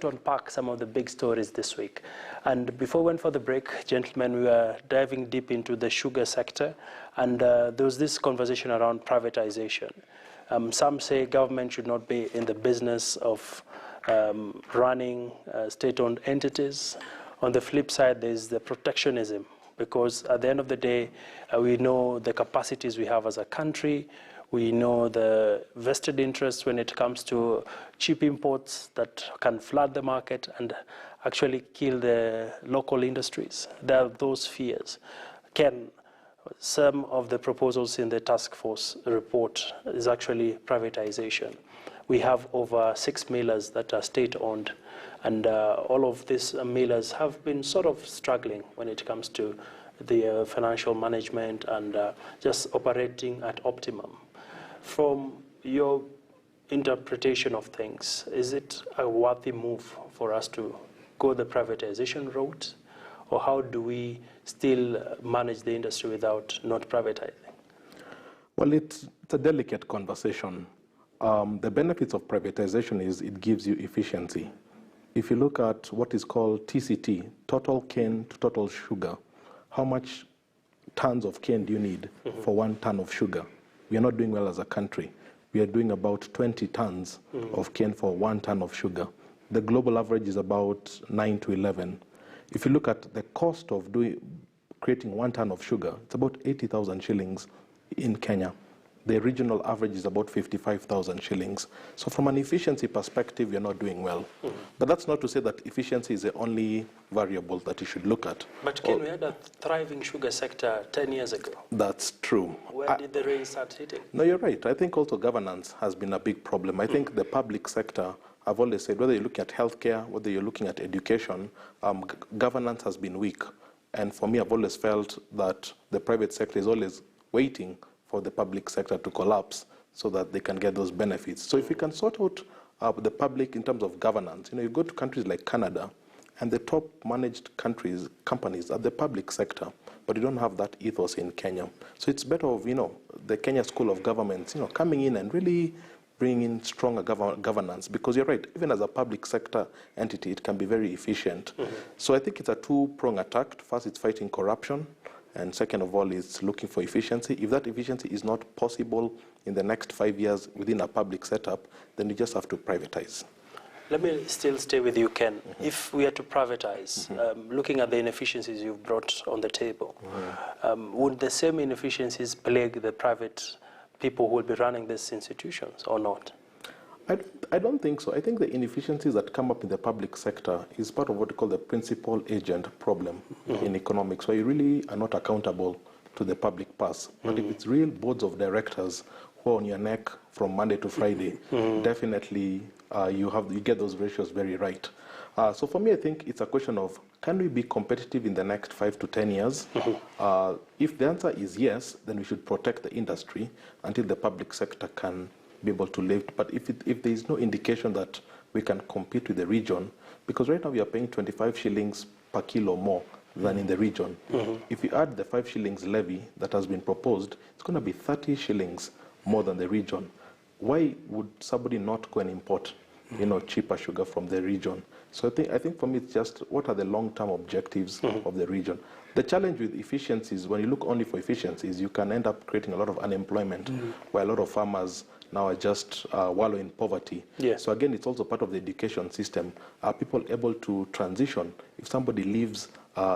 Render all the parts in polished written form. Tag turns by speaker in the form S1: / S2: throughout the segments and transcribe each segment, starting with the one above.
S1: To unpack some of the big stories this week. And before we went for the break, gentlemen, we were diving deep into the sugar sector, and there was this conversation around privatization. Some say government should not be in the business of running state-owned entities. On the flip side, there's the protectionism, because at the end of the day, we know the capacities we have as a country. We know the vested interests when it comes to cheap imports that can flood the market and actually kill the local industries. There are those fears. Ken, some of the proposals in the task force report is actually privatization. We have over 6 millers that are state-owned, and all of these millers have been sort of struggling when it comes to the financial management and just operating at optimum. From your interpretation of things, is it a worthy move for us to go the privatization route, or how do we still manage the industry without not privatizing?
S2: Well, it's a delicate conversation. The benefits of privatization is it gives you efficiency. If you look at what is called TCT, total cane to total sugar, how much tons of cane do you need for 1 ton of sugar? We are not doing well as a country. We are doing about 20 tons of cane for 1 ton of sugar. The global average is about 9 to 11. If you look at the cost of creating 1 ton of sugar, it's about 80,000 shillings in Kenya. The regional average is about 55,000 shillings. So from an efficiency perspective, you're not doing well. But that's not to say that efficiency is the only variable that you should look at.
S1: But Ken, we had a thriving sugar sector 10 years ago.
S2: That's true.
S1: Where did the rain start hitting?
S2: No, you're right. I think also governance has been a big problem. I think the public sector, I've always said, whether you're looking at healthcare, whether you're looking at education, governance has been weak. And for me, I've always felt that the private sector is always waiting for the public sector to collapse so that they can get those benefits. So if we can sort out the public in terms of governance, you go to countries like Canada, and the top managed companies are the public sector, but you don't have that ethos in Kenya. So it's better of, the Kenya School of Governments, coming in and really bringing in stronger governance, because you're right, even as a public sector entity, it can be very efficient. So I think it's a two-pronged attack. First, it's fighting corruption, and second of all, it's looking for efficiency. If that efficiency is not possible in the next 5 years within a public setup, then you just have to privatize.
S1: Let me still stay with you, Ken. If we are to privatize, looking at the inefficiencies you've brought on the table, would the same inefficiencies plague the private people who will be running these institutions or not?
S2: I don't think so. I think the inefficiencies that come up in the public sector is part of what we call the principal agent problem in economics, where you really are not accountable to the public purse. But if it's real boards of directors who are on your neck from Monday to Friday, definitely you get those ratios very right. So for me, I think it's a question of, can we be competitive in the next 5 to 10 years? If the answer is yes, then we should protect the industry until the public sector can be able to live. But if there is no indication that we can compete with the region, because right now we are paying 25 shillings per kilo more than in the region. If you add the 5 shillings levy that has been proposed, it's going to be 30 shillings more than the region. Why would somebody not go and import, cheaper sugar from the region? So I think for me, it's just what are the long-term objectives of the region. The challenge with efficiencies, when you look only for efficiencies, you can end up creating a lot of unemployment, where a lot of farmers now are just wallow in poverty. So again, it's also part of the education system. Are people able to transition? If somebody leaves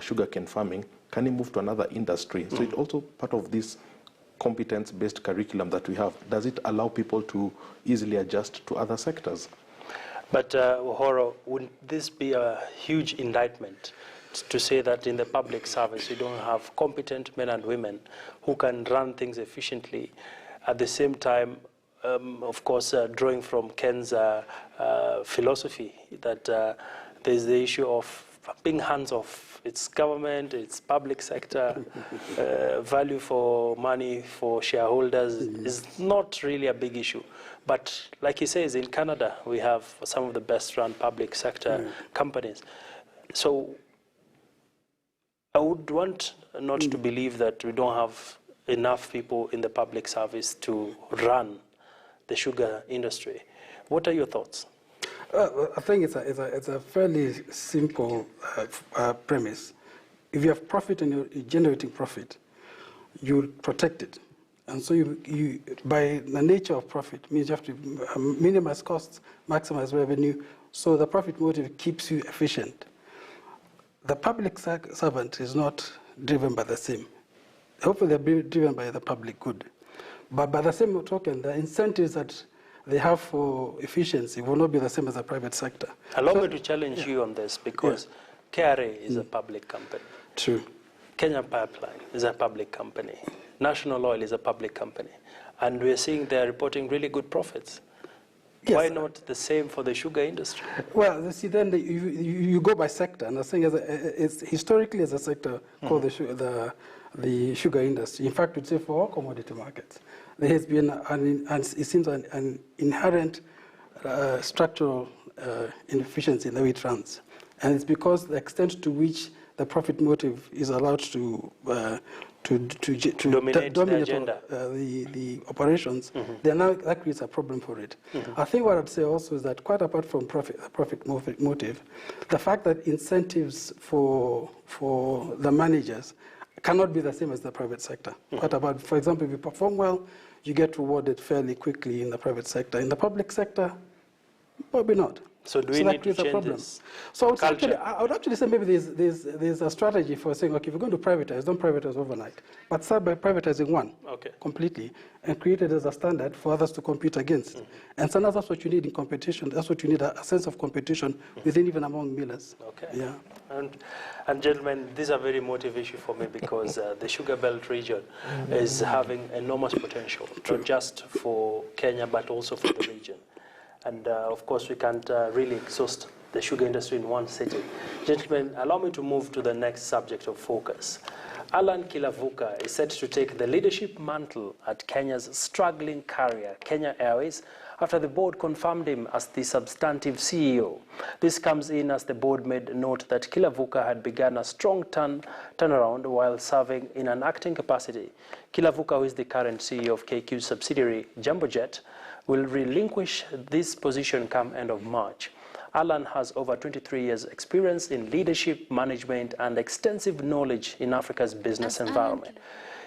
S2: sugarcane farming, can he move to another industry? So it's also part of this competence-based curriculum that we have. Does it allow people to easily adjust to other sectors?
S1: But Horo, would this be a huge indictment to say that in the public service you don't have competent men and women who can run things efficiently? At the same time, of course, drawing from Ken's philosophy, that there's the issue of being hands-off. It's government, it's public sector, value for money for shareholders is not really a big issue. But like he says, in Canada, we have some of the best-run public sector companies. So I would want not to believe that we don't have enough people in the public service to run the sugar industry. What are your thoughts?
S3: I think it's a fairly simple premise. If you have profit and you're generating profit, you protect it. And so you by the nature of profit, means you have to minimize costs, maximize revenue, so the profit motive keeps you efficient. The public servant is not driven by the same. Hopefully they're driven by the public good. But by the same token, the incentives that they have for efficiency will not be the same as the private sector.
S1: Allow me to challenge you on this, because KRA is a public company.
S3: True.
S1: Kenya Pipeline is a public company. National Oil is a public company. And we're seeing they're reporting really good profits. Yes. Why not the same for the sugar industry?
S3: Well, you see, then you go by sector, and I think it's historically as a sector called the sugar industry. In fact, we'd say for all commodity markets, there has been it seems an inherent structural inefficiency in the way it runs, and it's because the extent to which the profit motive is allowed to dominate the agenda, the operations, then now that creates a problem for it. I think what I'd say also is that quite apart from profit motive, the fact that incentives for the managers cannot be the same as the private sector. Quite apart, for example, if you perform well, you get rewarded fairly quickly in the private sector. In the public sector, probably not.
S1: So do we need to change this?
S3: So I would actually say maybe there's a strategy for saying, okay, if you're going to privatize, don't privatize overnight, but start by privatizing one completely and create it as a standard for others to compete against. And sometimes that's what you need in competition. That's what you need, a sense of competition within even among millers.
S1: Okay.
S3: Yeah.
S1: And gentlemen, this is a very motive issue for me, because the Sugar Belt region is having enormous potential, not just for Kenya, but also for the region. And of course, we can't really exhaust the sugar industry in one sitting. Gentlemen, allow me to move to the next subject of focus. Allan Kilavuka is set to take the leadership mantle at Kenya's struggling carrier, Kenya Airways, after the board confirmed him as the substantive CEO. This comes in as the board made note that Kilavuka had begun a strong turnaround while serving in an acting capacity. Kilavuka, who is the current CEO of KQ's subsidiary, Jambo, will relinquish this position come end of March. Allan has over 23 years' experience in leadership, management, and extensive knowledge in Africa's business environment.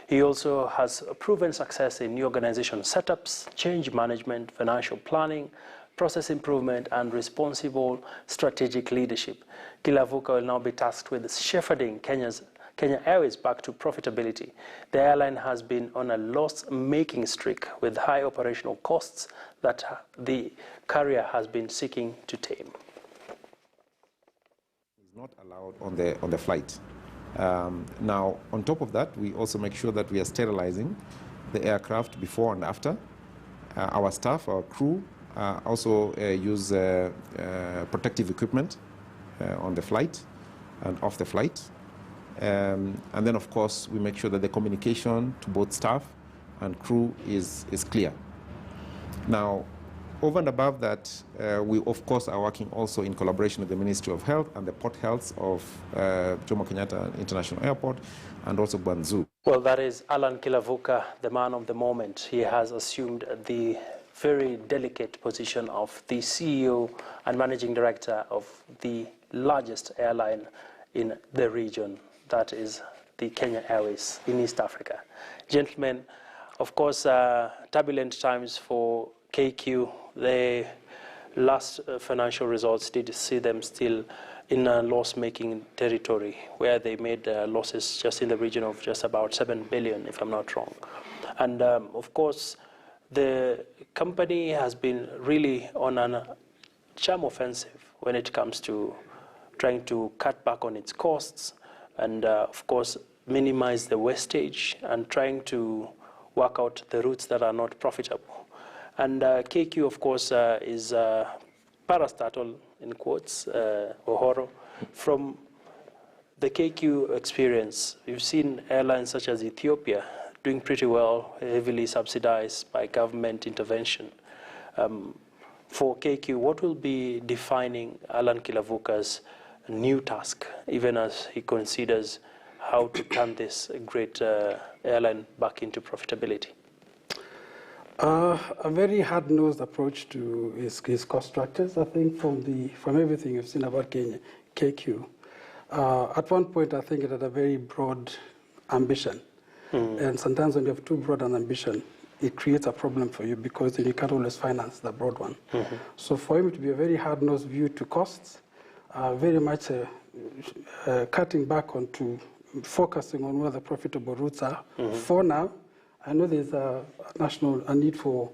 S1: He also has proven success in new organization setups, change management, financial planning, process improvement, and responsible strategic leadership. Kilavuka will now be tasked with shepherding Kenya Airways back to profitability. The airline has been on a loss-making streak with high operational costs that the carrier has been seeking to tame.
S4: It's not allowed on the flight. Now, on top of that, we also make sure that we are sterilizing the aircraft before and after. Our staff, our crew, also use protective equipment on the flight and off the flight. And then, of course, we make sure that the communication to both staff and crew is clear. Now, over and above that, we, of course, are working also in collaboration with the Ministry of Health and the Port Health of Jomo Kenyatta International Airport and also Banzu.
S1: Well, that is Allan Kilavuka, the man of the moment. He has assumed the very delicate position of the CEO and managing director of the largest airline in the region. That is the Kenya Airways in East Africa. Gentlemen, of course, turbulent times for KQ. The last financial results did see them still in a loss-making territory, where they made losses just in the region of just about 7 billion, if I'm not wrong. And of course, the company has been really on a charm offensive when it comes to trying to cut back on its costs, and of course minimize the wastage and trying to work out the routes that are not profitable. And KQ, of course, is parastatal, in quotes, Ohoro. From the KQ experience, you've seen airlines such as Ethiopia doing pretty well, heavily subsidized by government intervention. For KQ, what will be defining Allan Kilavuka's new task, even as he considers how to turn this great airline back into profitability?
S3: A very hard-nosed approach to his cost structures. I think from everything you've seen about Kenya, KQ, at one point I think it had a very broad ambition. And sometimes when you have too broad an ambition, it creates a problem for you because then you can't always finance the broad one. So for him to be a very hard-nosed view to costs, very much cutting back onto focusing on where the profitable routes are for now. I know there's a need to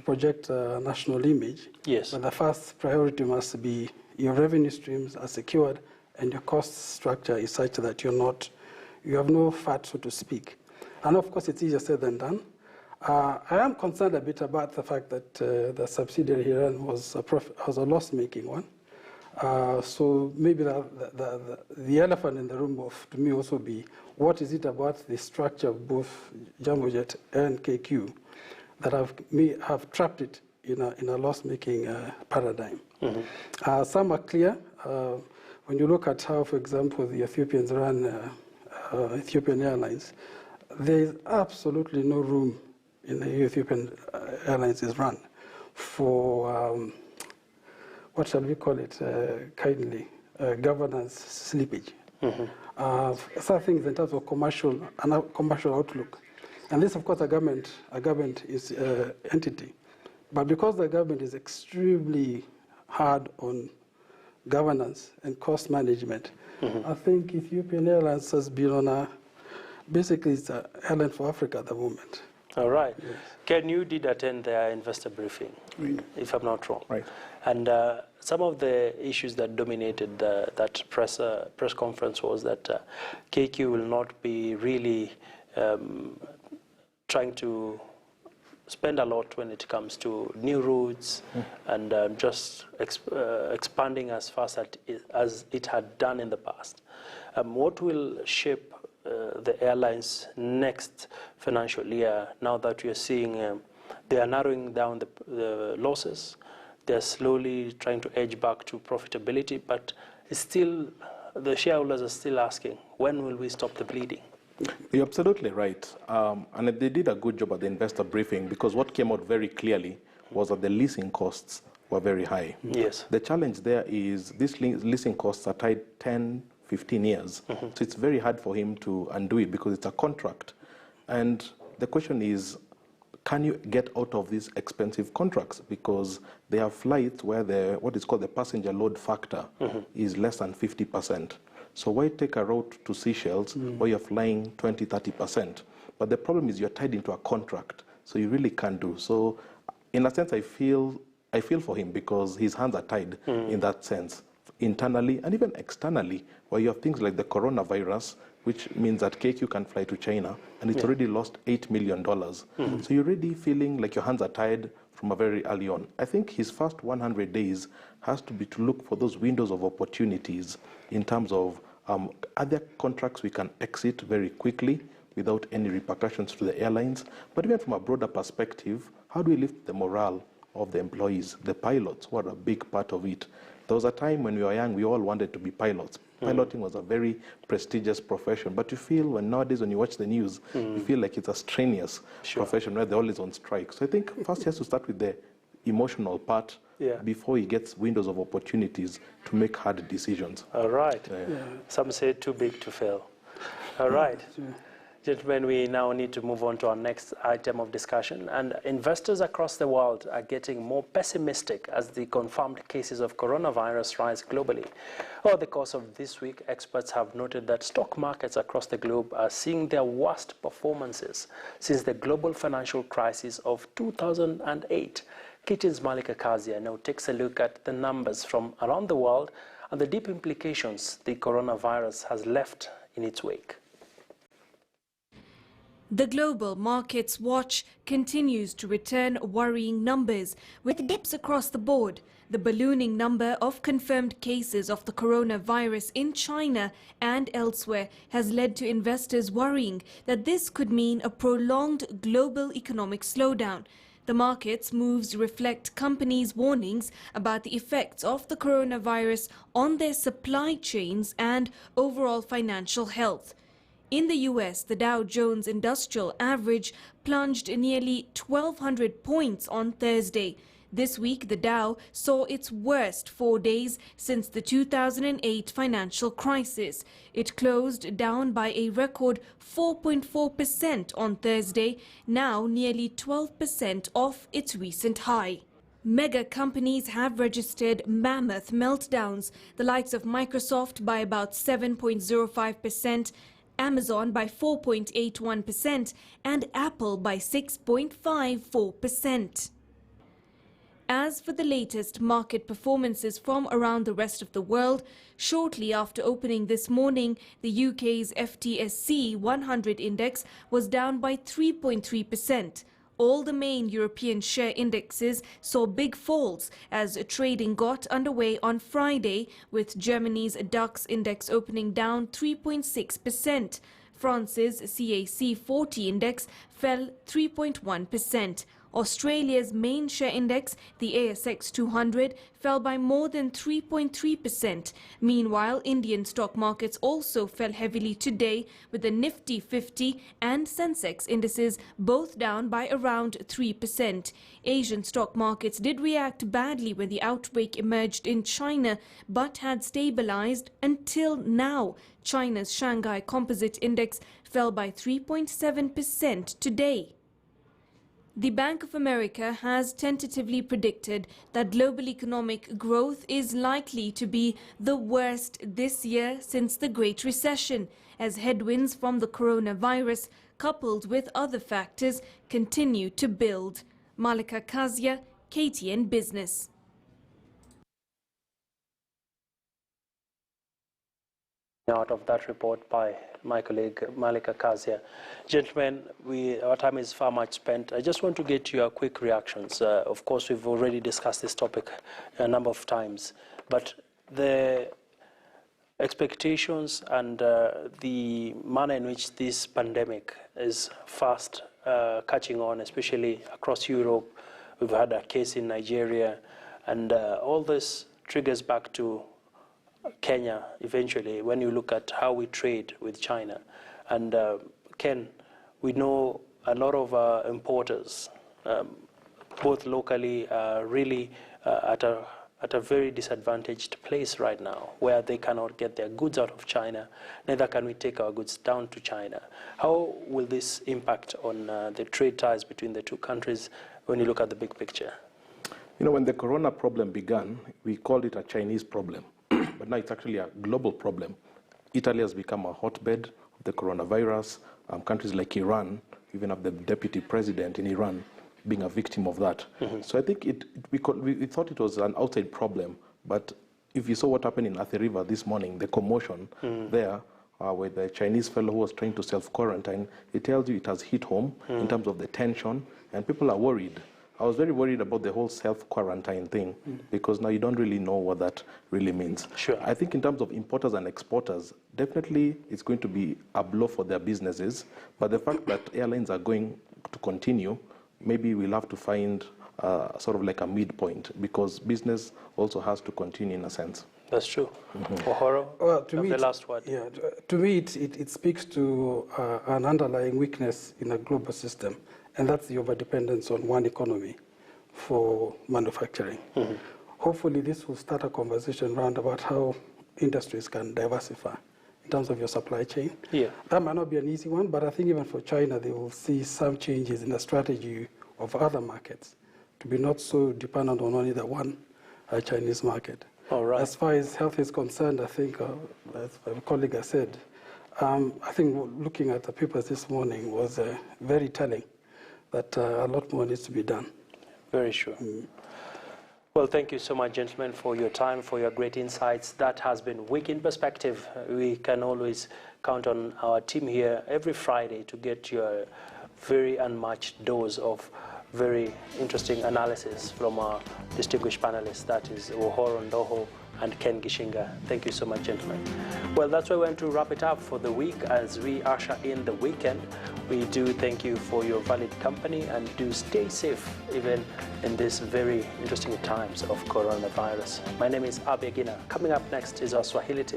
S3: project a national image.
S1: Yes.
S3: But the first priority must be your revenue streams are secured and your cost structure is such that you have no fat, so to speak. And of course, it's easier said than done. I am concerned a bit about the fact that the subsidiary he ran was a loss-making one. So maybe the elephant in the room to me also be, what is it about the structure of both Jambo Jet and KQ that have trapped it in a loss-making paradigm? Some are clear. When you look at how, for example, the Ethiopians run Ethiopian Airlines, there is absolutely no room in the Ethiopian Airlines is run for what shall we call it, kindly, governance slippage. Some things in terms of commercial outlook. And this, of course, a government is entity. But because the government is extremely hard on governance and cost management, I think Ethiopian Airlines has been basically it's an airline for Africa at the moment.
S1: All right.
S3: Yes.
S1: Ken, you did attend their investor briefing, if I'm not wrong.
S2: Right.
S1: And some of the issues that dominated that press conference was that KQ will not be really trying to spend a lot when it comes to new routes and just expanding as fast as it had done in the past. What will shape the airline's next financial year now that we are seeing they are narrowing down the losses? They're slowly trying to edge back to profitability, but still, the shareholders are still asking, when will we stop the bleeding?
S2: You're absolutely right. And they did a good job at the investor briefing because what came out very clearly was that the leasing costs were very high.
S1: Yes.
S2: The challenge there is these leasing costs are tied 10, 15 years. So it's very hard for him to undo it because it's a contract. And the question is, can you get out of these expensive contracts? Because they have flights where what is called the passenger load factor is less than 50%. So why take a route to Seychelles where you're flying 20, 30%? But the problem is you're tied into a contract, so you really can't do. So in a sense, I feel for him because his hands are tied in that sense, internally and even externally, where you have things like the coronavirus, which means that KQ can fly to China, and it's already lost $8 million. So you're already feeling like your hands are tied from a very early on. I think his first 100 days has to be to look for those windows of opportunities in terms of are there contracts we can exit very quickly without any repercussions to the airlines? But even from a broader perspective, how do we lift the morale of the employees, the pilots, who are a big part of it? There was a time when we were young, we all wanted to be pilots. Piloting was a very prestigious profession, but you feel nowadays when you watch the news, you feel like it's a strenuous profession where they're always on strike. So I think first he has to start with the emotional part before he gets windows of opportunities to make hard decisions.
S1: All right. Some say too big to fail. All right. Gentlemen, we now need to move on to our next item of discussion. And investors across the world are getting more pessimistic as the confirmed cases of coronavirus rise globally. Over the course of this week, experts have noted that stock markets across the globe are seeing their worst performances since the global financial crisis of 2008. Kitchen's Malika Kazia now takes a look at the numbers from around the world and the deep implications the coronavirus has left in its wake.
S5: The global markets watch continues to return worrying numbers, with dips across the board. The ballooning number of confirmed cases of the coronavirus in China and elsewhere has led to investors worrying that this could mean a prolonged global economic slowdown. The market's moves reflect companies' warnings about the effects of the coronavirus on their supply chains and overall financial health. In the US, the Dow Jones Industrial Average plunged nearly 1,200 points on Thursday. This week, the Dow saw its worst 4 days since the 2008 financial crisis. It closed down by a record 4.4% on Thursday, now nearly 12% off its recent high. Mega companies have registered mammoth meltdowns, the likes of Microsoft by about 7.05%, Amazon by 4.81%, and Apple by 6.54%. As for the latest market performances from around the rest of the world, shortly after opening this morning, the UK's FTSE 100 index was down by 3.3%. All the main European share indexes saw big falls as trading got underway on Friday, with Germany's DAX index opening down 3.6%. France's CAC 40 index fell 3.1%. Australia's main share index, the ASX 200, fell by more than 3.3%. Meanwhile, Indian stock markets also fell heavily today, with the Nifty 50 and Sensex indices both down by around 3%. Asian stock markets did react badly when the outbreak emerged in China, but had stabilized until now. China's Shanghai Composite Index fell by 3.7% today. The Bank of America has tentatively predicted that global economic growth is likely to be the worst this year since the Great Recession, as headwinds from the coronavirus, coupled with other factors, continue to build. Malika Kazia, KTN Business.
S1: Out of that report by my colleague Malika Kazia. Gentlemen, our time is far much spent. I just want to get your quick reactions. Of course, we've already discussed this topic a number of times, but the expectations and the manner in which this pandemic is fast catching on, especially across Europe. We've had a case in Nigeria, and all this triggers back to Kenya eventually when you look at how we trade with China. And Ken, we know a lot of importers, both locally, really at a very disadvantaged place right now, where they cannot get their goods out of China, neither can we take our goods down to China. How will this impact on the trade ties between the two countries when you look at the big picture?
S2: You know, when the corona problem began, we called it a Chinese problem. But now it's actually a global problem. Italy has become a hotbed of the coronavirus. Countries like Iran even have the deputy president in Iran being a victim of that. Mm-hmm. So I think we thought it was an outside problem. But if you saw what happened in Athi River this morning, the commotion there with the Chinese fellow who was trying to self-quarantine, it tells you it has hit home in terms of the tension, and people are worried. I was very worried about the whole self-quarantine thing because now you don't really know what that really means.
S1: Sure.
S2: I think in terms of importers and exporters, definitely it's going to be a blow for their businesses. But the fact that airlines are going to continue, maybe we'll have to find sort of like a midpoint, because business also has to continue in a sense.
S1: That's true. Ohoro,
S3: well, to me,
S1: the last word.
S3: Yeah, to me, it speaks to an underlying weakness in a global system. And that's the overdependence on one economy for manufacturing. Hopefully this will start a conversation around about how industries can diversify in terms of your supply chain.
S1: Yeah.
S3: That might not be an easy one, but I think even for China, they will see some changes in the strategy of other markets to be not so dependent on only the one Chinese market.
S1: All right.
S3: As far as health is concerned, I think, as my colleague has said, I think looking at the papers this morning was very telling that a lot more needs to be done.
S1: Very sure. Well, thank you so much, gentlemen, for your time, for your great insights. That has been Week in Perspective. We can always count on our team here every Friday to get your very unmatched dose of very interesting analysis from our distinguished panelists, that is Ohoro Ndoho and Ken Gishinga. Thank you so much, gentlemen. Well, that's where we're going to wrap it up for the week as we usher in the weekend. We do thank you for your valid company, and do stay safe even in these very interesting times of coronavirus. My name is Abia Gina. Coming up next is our Swahili tip.